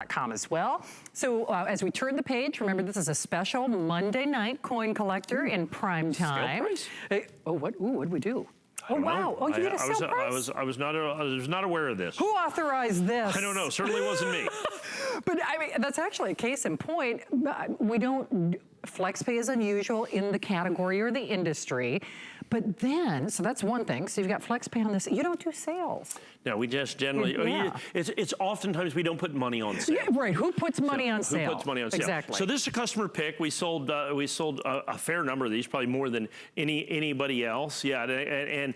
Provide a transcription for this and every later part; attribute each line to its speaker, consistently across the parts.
Speaker 1: Com as well. So as we turn the page, remember this is a special Monday night coin collector in prime time. Oh, what did we do? Oh, wow. Oh, you did a sale price?
Speaker 2: I was not aware of this.
Speaker 1: Who authorized this?
Speaker 2: I don't know. Certainly wasn't me.
Speaker 1: But I mean, that's actually a case in point. We don't, FlexPay is unusual in the category or the industry. But then, so that's one thing. So you've got FlexPay on this. You don't do sales.
Speaker 2: No, we just generally, it's oftentimes we don't put money on sale.
Speaker 1: Yeah, right. Who puts money on sale?
Speaker 2: Who puts money on sale?
Speaker 1: Exactly.
Speaker 2: So this is a customer pick. We sold a fair number of these, probably more than anybody else. Yeah, and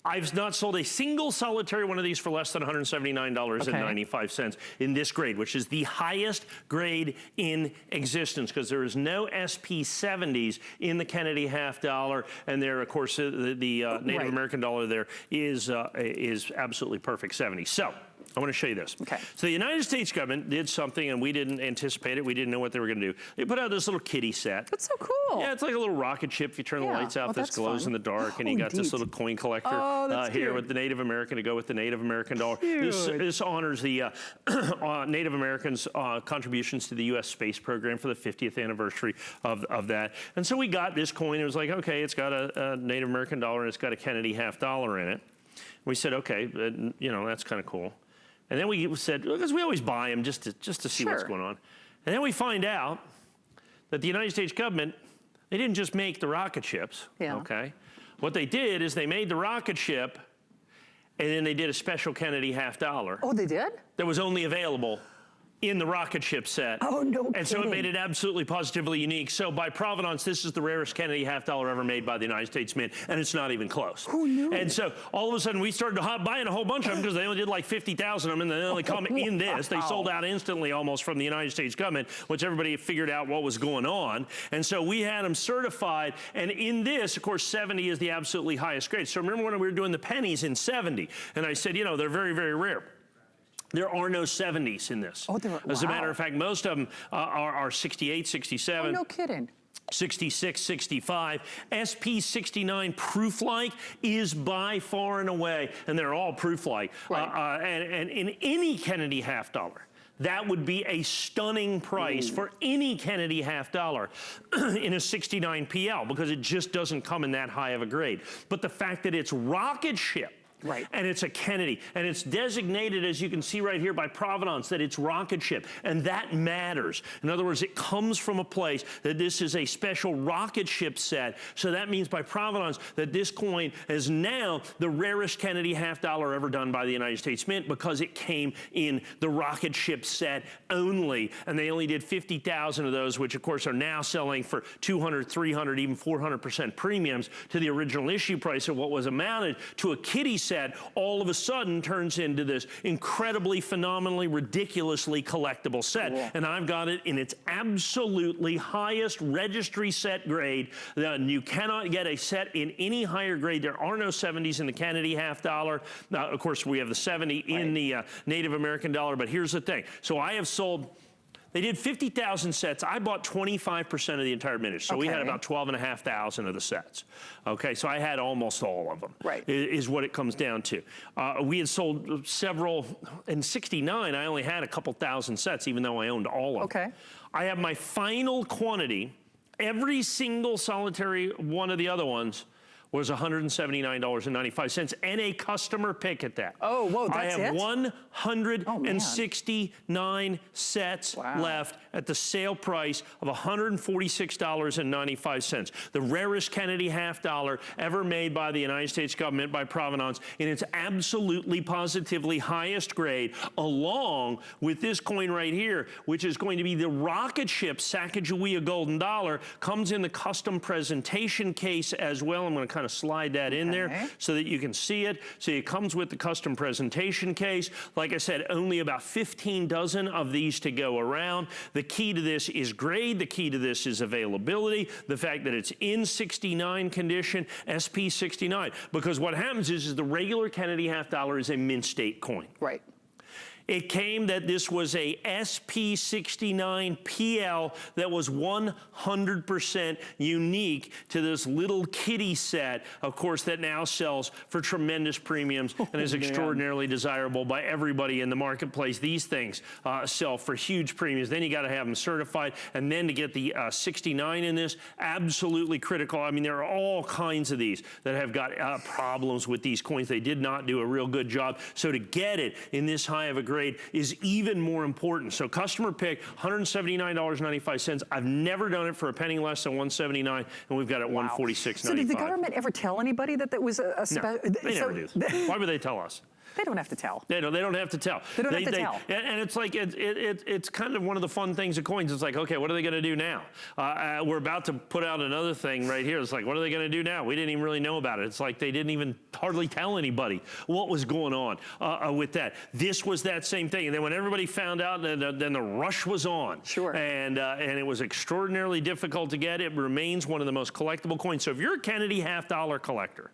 Speaker 2: I've not sold a single solitary one of these for less than $179.95 in this grade, which is the highest grade in existence, because there is no SP70s in the Kennedy half dollar, and there, of course, the Native American dollar there is absolutely perfect 70. So I want to show you this.
Speaker 1: Okay.
Speaker 2: So the United States government did something, and we didn't anticipate it. We didn't know what they were going to do. They put out this little kitty set.
Speaker 1: That's so cool.
Speaker 2: Yeah, it's like a little rocket ship. If you turn the lights out, this glows in the dark, and you got this little coin collector here with the Native American to go with the Native American dollar. This honors the Native Americans' contributions to the U.S. space program for the 50th anniversary of that. And so we got this coin. It was like, okay, it's got a Native American dollar, and it's got a Kennedy half dollar in it. We said, okay, you know, that's kind of cool. And then we said, because we always buy them just to see what's going on. And then we find out that the United States government, they didn't just make the rocket ships, okay? What they did is they made the rocket ship, and then they did a special Kennedy half dollar.
Speaker 1: Oh, they did?
Speaker 2: That was only available in the rocket ship set.
Speaker 1: Oh, no kidding.
Speaker 2: And so it made it absolutely positively unique. So by provenance, this is the rarest Kennedy half dollar ever made by the United States Mint, and it's not even close.
Speaker 1: Who knew?
Speaker 2: And so all of a sudden we started buying a whole bunch of them, because they only did like 50,000 of them, and they only come in this. They sold out instantly almost from the United States government, which everybody figured out what was going on. And so we had them certified, and in this, of course, 70 is the absolutely highest grade. So remember when we were doing the pennies in 70, and I said, you know, they're very, very rare. There are no 70s in this.
Speaker 1: Oh,
Speaker 2: as a matter of fact, most of them are 68, 67.
Speaker 1: Oh, no kidding.
Speaker 2: 66, 65. SP69 Prooflike is by far and away, and they're all Prooflike. And in any Kennedy half dollar, that would be a stunning price for any Kennedy half dollar in a 69 PL, because it just doesn't come in that high of a grade. But the fact that it's Rocketship, and it's a Kennedy, and it's designated, as you can see right here, by provenance, that it's Rocketship, and that matters. In other words, it comes from a place that this is a special Rocketship set, so that means by provenance that this coin is now the rarest Kennedy half dollar ever done by the United States Mint, because it came in the Rocketship set only, and they only did 50,000 of those, which of course are now selling for 200, 300, even 400% premiums to the original issue price of what was amounted to a kitty set. All of a sudden turns into this incredibly, phenomenally, ridiculously collectible set. And I've got it in its absolutely highest registry set grade. You cannot get a set in any higher grade. There are no 70s in the Kennedy half dollar. Now, of course, we have the 70 in the Native American dollar, but here's the thing. So I have sold, they did 50,000 sets. I bought 25% of the entire mintage. So we had about 12,500 of the sets. Okay, so I had almost all of them, is what it comes down to. We had sold several, in 69, I only had a couple thousand sets, even though I owned all of them. I have my final quantity. Every single solitary one of the other ones was $179.95, and a customer pick at that.
Speaker 1: Oh, whoa, that's it?
Speaker 2: I have 169 sets left at the sale price of $146.95. The rarest Kennedy half dollar ever made by the United States government by provenance in its absolutely positively highest grade, along with this coin right here, which is going to be the Rocketship Sacagawea golden dollar. Comes in the custom presentation case as well. I'm going to kind of slide that in there so that you can see it. So it comes with the custom presentation case. Like I said, only about 15 dozen of these to go around. The key to this is grade. The key to this is availability. The fact that it's in 69 condition, SP69. Because what happens is the regular Kennedy half dollar is a mint state coin. It came that this was a SP69 PL that was 100% unique to this little kitty set, of course, that now sells for tremendous premiums and is extraordinarily desirable by everybody in the marketplace. These things sell for huge premiums. Then you got to have them certified, and then to get the 69 in this, absolutely critical. I mean, there are all kinds of these that have got problems with these coins. They did not do a real good job. So to get it in this high of a grade is even more important. So customer pick, $179.95. I've never done it for a penny less than $179, and we've got it $146.95.
Speaker 1: So did the government ever tell anybody that that was a
Speaker 2: No, they never do. Why would they tell us?
Speaker 1: They don't have to tell.
Speaker 2: They don't have to tell.
Speaker 1: They don't have to tell.
Speaker 2: And it's like, it's kind of one of the fun things of coins. It's like, okay, what are they going to do now? We're about to put out another thing right here. It's like, what are they going to do now? We didn't even really know about it. It's like they didn't even hardly tell anybody what was going on with that. This was that same thing. And then when everybody found out, then the rush was on.
Speaker 1: Sure.
Speaker 2: And it was extraordinarily difficult to get. It remains one of the most collectible coins. So if you're a Kennedy half-dollar collector,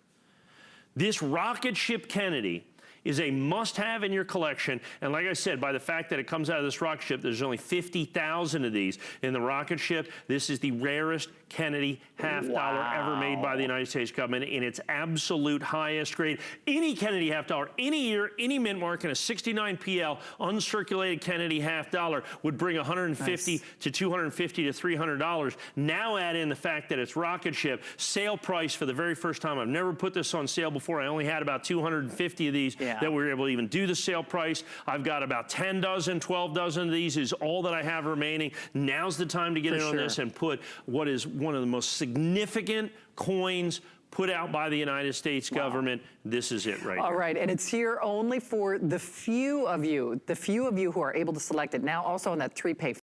Speaker 2: this Rocketship Kennedy is a must-have in your collection. And like I said, by the fact that it comes out of this Rocketship, there's only 50,000 of these in the Rocketship. This is the rarest Kennedy half-dollar ever made by the United States government in its absolute highest grade. Any Kennedy half-dollar, any year, any mint mark, and a 69 PL uncirculated Kennedy half-dollar would bring $150 to $250 to $300. Now add in the fact that it's Rocketship, sale price for the very first time. I've never put this on sale before. I only had about 250 of these that we were able to even do the sale price. I've got about 10 dozen, 12 dozen of these is all that I have remaining. Now's the time to get in on this and put what is one of the most significant coins put out by the United States government. This is it right now.
Speaker 1: All right, and it's here only for the few of you who are able to select it. Now also on that 3-pay